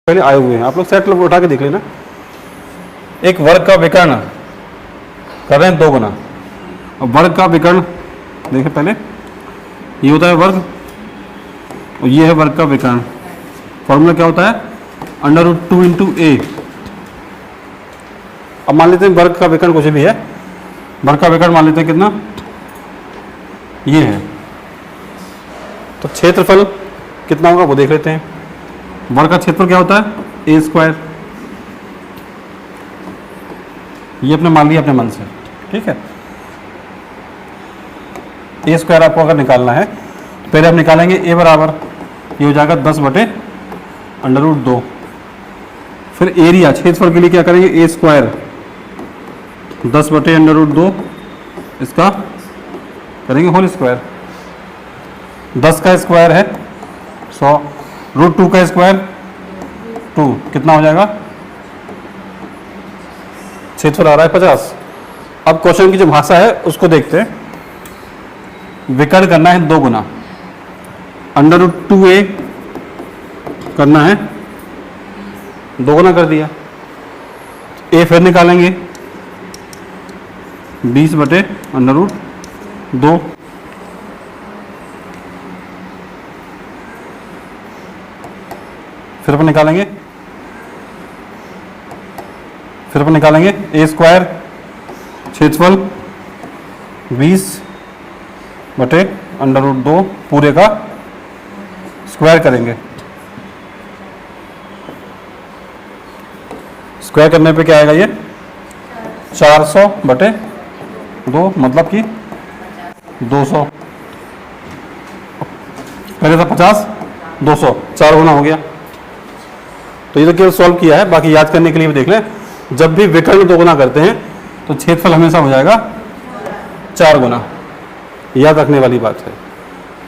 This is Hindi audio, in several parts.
पहले आए हुए हैं, आप लोग सेट उठा के देख लेना। एक वर्ग का विकर्ण कर रहे हैं 2 गुना। अब वर्ग का विकर्ण देखिए, पहले ये होता है वर्ग और ये है वर्ग का विकर्ण। फॉर्मूला क्या होता है? √2 इंटू ए। अब मान लेते हैं वर्ग का विकर्ण कुछ भी है, वर्ग का विकर्ण मान लेते हैं कितना, ये है। तो क्षेत्रफल कितना होगा वो देख लेते हैं। वर्ग का क्षेत्रफल क्या होता है? a²। ये अपने मान लिया अपने मन से, ठीक है। a² आपको अगर निकालना है तो पहले आप निकालेंगे a बराबर, ये हो जाएगा 10/√2। फिर एरिया क्षेत्रफल के लिए क्या करेंगे? a² 10/√2, इसका करेंगे होल स्क्वायर। 10 का स्क्वायर है 100, √2 का स्क्वायर 2, कितना हो जाएगा? क्षेत्रफल आ रहा है 50। अब क्वेश्चन की जो भाषा है उसको देखते हैं। विकर्ण करना है 2 गुना, √2a करना है 2 गुना कर दिया। a फिर निकालेंगे 20/√2। फिर अपन निकालेंगे a² क्षेत्रफल 20/√2 पूरे का स्क्वायर करेंगे। स्क्वायर करने पे क्या आएगा? ये 400/2 मतलब कि 200। पहले था 50, 200, 4 गुना हो गया। तो ये तो केवल सॉल्व किया है, बाकी याद करने के लिए भी देख लें। जब भी विकर्ण 2 गुना करते हैं तो क्षेत्रफल हमेशा हो जाएगा 4 गुना, याद रखने वाली बात है।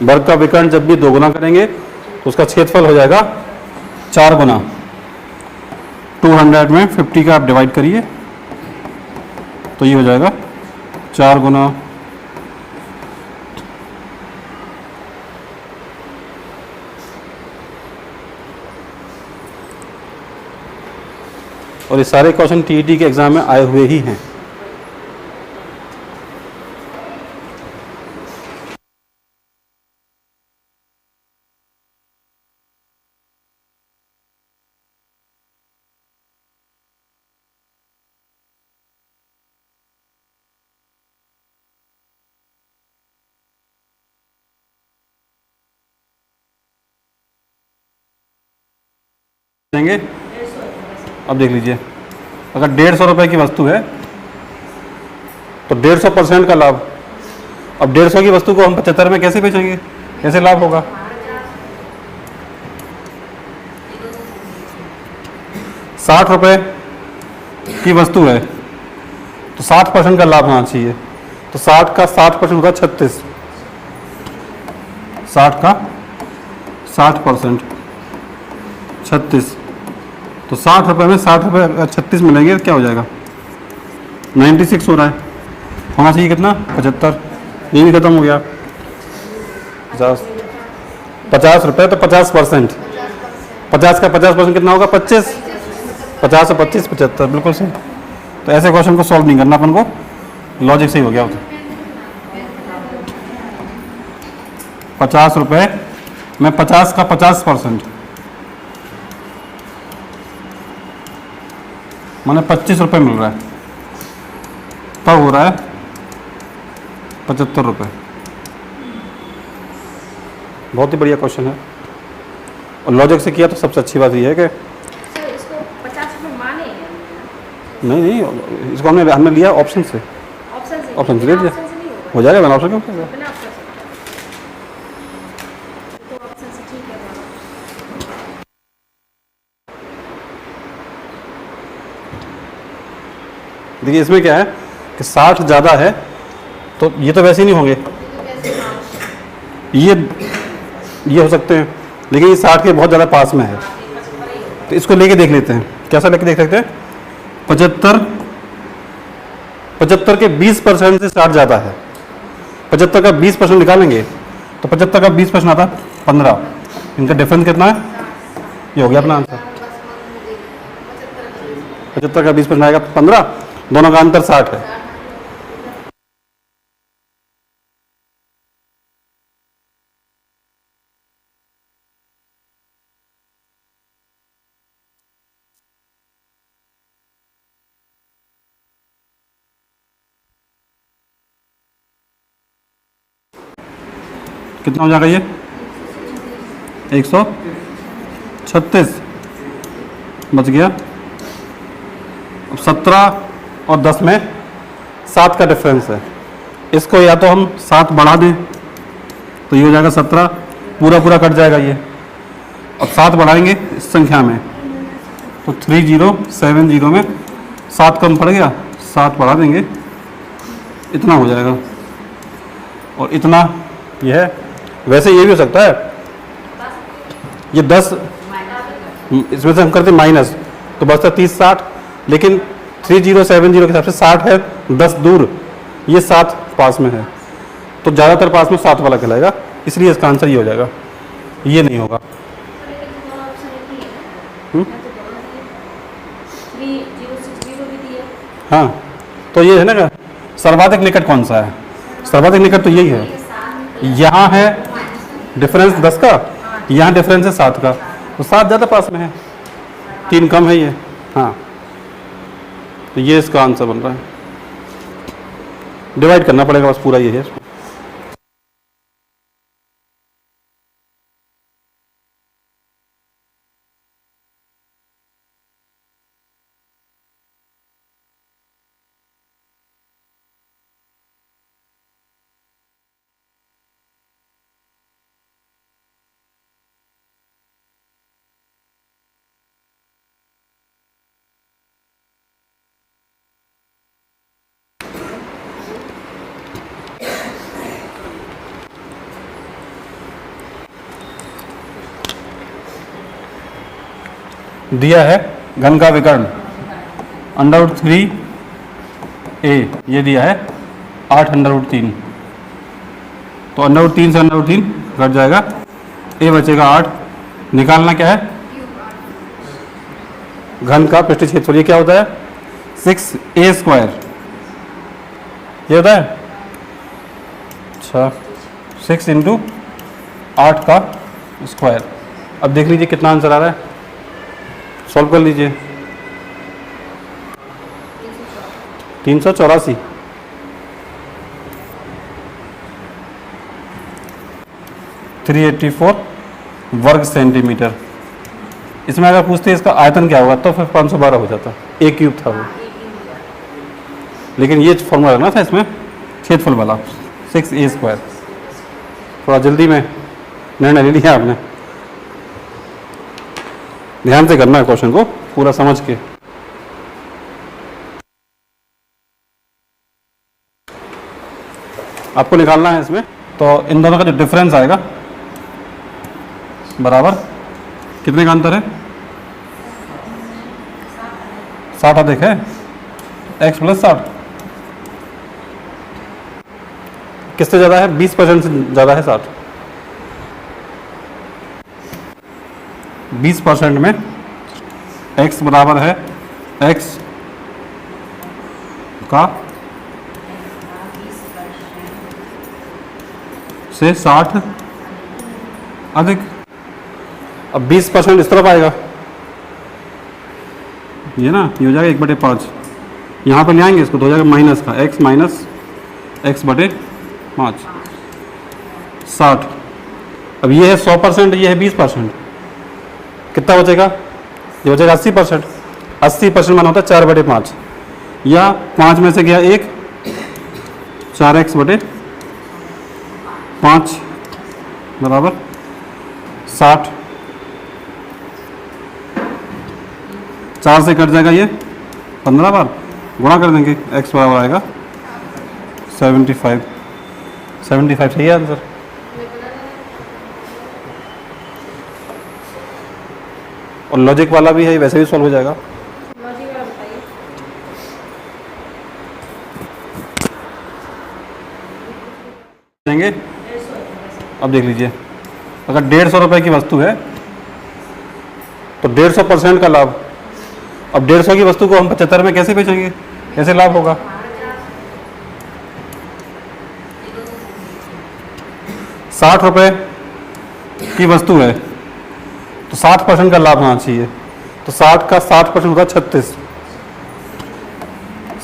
वर्ग का विकर्ण जब भी 2 गुना करेंगे तो उसका क्षेत्रफल हो जाएगा 4 गुना। 200 में 50 का आप डिवाइड करिए तो ये हो जाएगा 4 गुना। और ये सारे क्वेश्चन टीईटी के एग्जाम में आए हुए ही हैं। देंगे। अब देख लीजिए, अगर 150 रुपए की वस्तु है तो 150% का लाभ। अब 150 की वस्तु को हम 75 में कैसे बेचेंगे? कैसे लाभ होगा? ₹60 की वस्तु है तो 60% का लाभ होना चाहिए। तो 60 का 60% होगा 36। 60 का 60% 36। तो ₹60 में 60 रुपये 36 मिलेंगे, क्या हो जाएगा? 96 हो रहा है। होना चाहिए कितना? 75। ये भी खत्म हो गया। 50 रुपये तो 50%, 50 का 50% कितना होगा? 25। 50 और 25 75, बिल्कुल सही। तो ऐसे क्वेश्चन को सॉल्व नहीं करना अपन को, लॉजिक सही हो गया होता। 50 रुपये में 50 का 50% माने 25 रुपये मिल रहा है, तब हो रहा है 75 रुपये। बहुत ही बढ़िया क्वेश्चन है और लॉजिक से किया तो सबसे अच्छी बात यह है कि इसको 50 रुपये माने नहीं, इसको हमने लिया ऑप्शन से। ऑप्शन से ले लिया, हो जाएगा। मैंने ऑप्शन क्यों किया? देखिए इसमें क्या है कि 60 ज़्यादा है तो ये तो वैसे ही नहीं होंगे, ये हो सकते हैं, लेकिन ये 60 के बहुत ज़्यादा पास में है। तो इसको लेके देख लेते हैं, कैसा लेके देख सकते हैं? 75 के 20% से 60 ज़्यादा है। 75 का 20% निकालेंगे तो 75 का 20% आता है 15। इनका डिफरेंस कितना है? ये हो गया अपना आंसर। 75 का 20% आएगा 15, दोनों का अंतर 60 है। कितना हो जाएगा ये? 136 बच गया। अब 17 और 10 में 7 का डिफरेंस है, इसको या तो हम 7 बढ़ा दें तो ये हो जाएगा 17, पूरा पूरा कट जाएगा ये। अब 7 बढ़ाएंगे इस संख्या में तो 3070 में 7 कम पड़ गया, 7 बढ़ा देंगे, इतना हो जाएगा। और इतना ये है। वैसे ये भी हो सकता है, ये 10 इसमें से हम करते माइनस तो बचता 30 60, लेकिन 3070 के हिसाब से 60 है, 10 दूर, ये 7 पास में है तो ज़्यादातर पास में 7 वाला कहलाएगा, इसलिए इसका आंसर ये हो जाएगा, ये नहीं होगा। हाँ, तो ये है ना, सर्वाधिक निकट कौन सा है? सर्वाधिक निकट तो यही है। यहाँ है डिफरेंस 10 का, यहाँ डिफरेंस है 7 का, तो 7 ज़्यादा पास में है, 3 कम है ये। हाँ, तो ये इसका आंसर बन रहा है। डिवाइड करना पड़ेगा बस, पूरा ये है। दिया है घन का विकर्ण √3a, ये दिया है 8√3, तो √3 से √3 घट जाएगा, a बचेगा 8। निकालना क्या है? घन का पृष्ठीय क्षेत्रफल। ये क्या होता है? 6a², ये होता है। अच्छा, 6 × 8 का स्क्वायर। अब देख लीजिए कितना आंसर आ रहा है, सॉल्व कर लीजिए। 384 384 वर्ग सेंटीमीटर। इसमें अगर पूछते इसका आयतन क्या होगा तो फिर 512 हो जाता, एक क्यूब था वो, लेकिन ये फॉर्मूला रखना था इसमें क्षेत्रफल वाला 6a²। थोड़ा जल्दी में निर्णय ले लिया आपने। ध्यान से करना है क्वेश्चन को पूरा समझ के। आपको निकालना है इसमें, तो इन दोनों का जो डिफरेंस आएगा बराबर कितने का अंतर है? 60 अधिक है x + 60, किससे ज़्यादा है? 20% से ज़्यादा है 60। 20% में x बराबर है x का से 60 अधिक। अब 20% इस तरफ आएगा, ये ना, ये हो जाएगा 1/5। यहाँ पर ले आएंगे इसको तो हो जाएगा माइनस का x माइनस x/5 60। अब ये है 100%, ये है 20%, कितना बचेगा? ये बचेगा 80%। 80% माना होता है 4/5, या 5 में से गया 1, 4x/5 बराबर 60। 4 से कट जाएगा ये 15 बार, गुणा कर देंगे, x बराबर आएगा 75। 75 सही है आंसर। और लॉजिक वाला भी है, वैसे भी सॉल्व हो जाएगा। लॉजिक वाला बताइए। देंगे। अब देख लीजिए, अगर 150 रुपए की वस्तु है तो 150% का लाभ अब 150 की वस्तु को हम 75 में कैसे बेचेंगे, कैसे लाभ होगा? ₹60 की वस्तु है तो 60% का लाभ होना चाहिए, तो 60 का 60% होता है 36,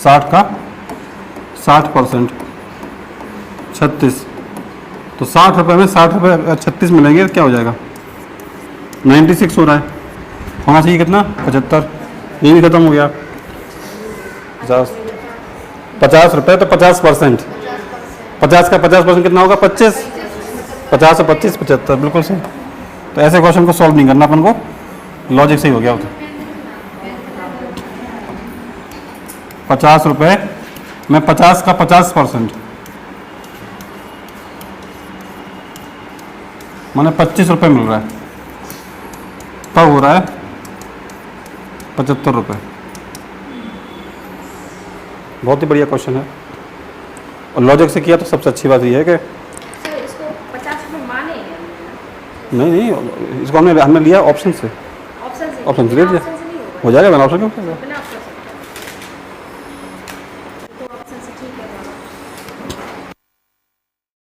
60 का 60% 36, तो ₹60 में ₹60 36 मिलेंगे क्या हो जाएगा? 96 हो रहा है, होना चाहिए कितना? 75, ये भी खत्म हो गया। 50 रुपये तो 50%, 50 का 50% कितना होगा? 25, 50 और 25 75, बिल्कुल सही। तो ऐसे क्वेश्चन को सॉल्व नहीं करना अपन को, लॉजिक सही हो गया होता। ₹50 में 50 का 50% माने ₹25 मिल रहा है, तब हो रहा है ₹75। बहुत ही बढ़िया क्वेश्चन है और लॉजिक से किया तो सबसे अच्छी बात यह है कि सर इसको 50 रुपये माने हैं। नहीं इसको हमने लिया ऑप्शन से, ऑप्शन से ऑप्शन से ले लिया, ऑप्शन से नहीं होगा। हो जाएगा। मैंने ऑप्शन क्यों किया? बिना ऑप्शन से